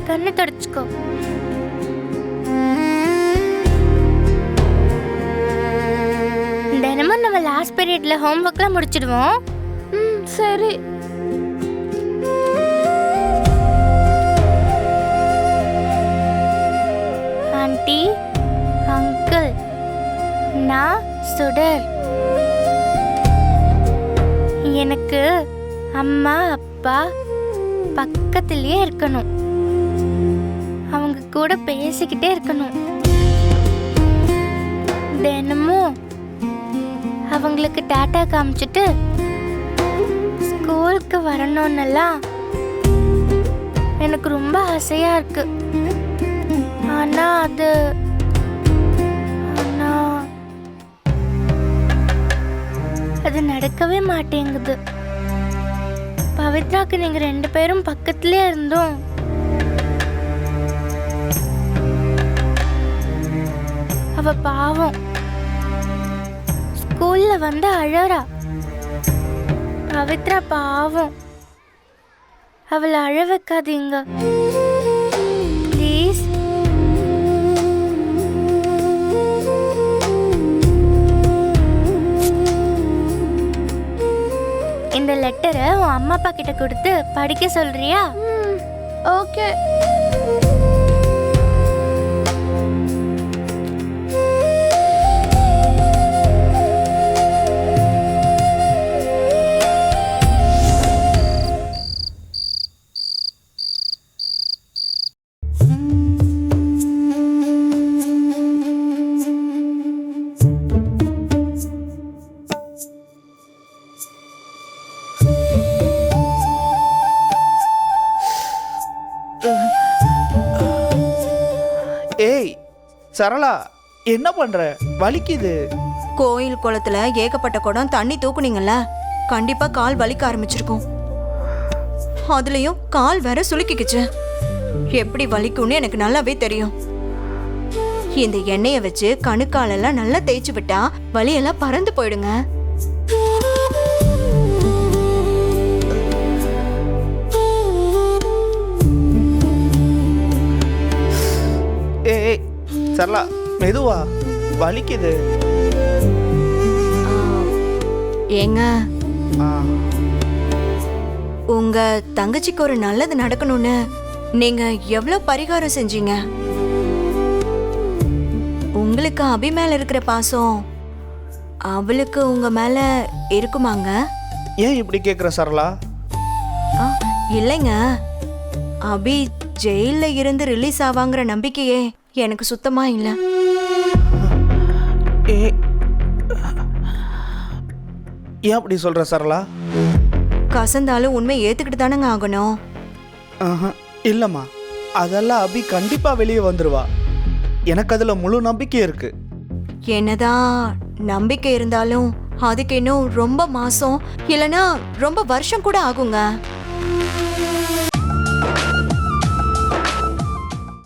கண்ணு தொடச்சுக்கோ. தினமும் நம்ம லாஸ்ட் பீரியட்ல ஹோம்ஒர்க்லாம் முடிச்சிடுவோம். சரி. ஆண்டி, அங்கிள், நான் சுடர். எனக்கு அம்மா அப்பா பக்கத்திலேயே இருக்கணும். அவங்க கூட பேசிக்கிட்டே இருக்கணும். தினமும் அவங்களுக்கு டாட்டா காமிச்சிட்டு ஸ்கூலுக்கு வரணும்னெல்லாம் எனக்கு ரொம்ப ஆசையா இருக்கு. ஆனா அது நடக்கவே மாட்டேங்குது. பவித்ராக்கு நீங்க 2 பேரும் பக்கத்திலே இருந்தோம். அவ பாவம் ஸ்கூல்ல வந்து அழறா. பவித்ரா பாவம், அவளை அழ வைக்காதீங்க ப்ளீஸ். இந்த லெட்டரை உன் அம்மா அப்பா கிட்ட கொடுத்து படிக்க சொல்றியா? ஓகே. ஏய் சரளா, என்ன பண்ற? வலிக்குது. கோயில் குளத்துல ஏகப்பட்ட குடம் தண்ணி தூக்குனீங்கல்ல, கண்டிப்பா கால் வலிக்க ஆரம்பிச்சிருக்கும். அதுலயும் கால் வேற சுளுக்கிக்குச்சு. எப்படி வலிக்கும்னு எனக்கு நல்லாவே தெரியும். இந்த எண்ணெயை வச்சு கணுக்காலெல்லாம் நல்லா தேய்ச்சி விட்டா வலியெல்லாம் பறந்து போயிடுங்க. ஏய் சரளா, மெதுவா, வலிக்குது. ஏங்க, ஆ, உங்க தங்கச்சிக்கு ஒரு நல்லது நடக்கணும்னு நீங்க எவ்வளவு பரிகாரம் செஞ்சீங்க? உங்களுக்கு அபி மேல இருக்கிற பாசம் அவளுக்கு உங்க மேல இருக்குமாங்க? ஏன் இப்படி கேக்குற சரளா? இல்லைங்க, அபி ஜெயில இருந்து ரிலீஸ் ஆவாங்கிற நம்பிக்கையே எனக்கு சுத்தமா இல்ல. ஏன் அப்படி சொல்ற சரளா? கசந்தாலும் உண்மை ஏத்துக்கிட்டு தானங்க ஆகணும். இல்லம்மா, அதெல்லாம் அபி கண்டிப்பா வெளியே வந்துருவா. எனக்கு அதுல முழு நம்பிக்கை இருக்கு. என்னதான் நம்பிக்கை இருந்தாலும் அதுக்கு இன்னும் ரொம்ப மாசம் இல்லனா ரொம்ப வருஷம் கூட ஆகுங்க.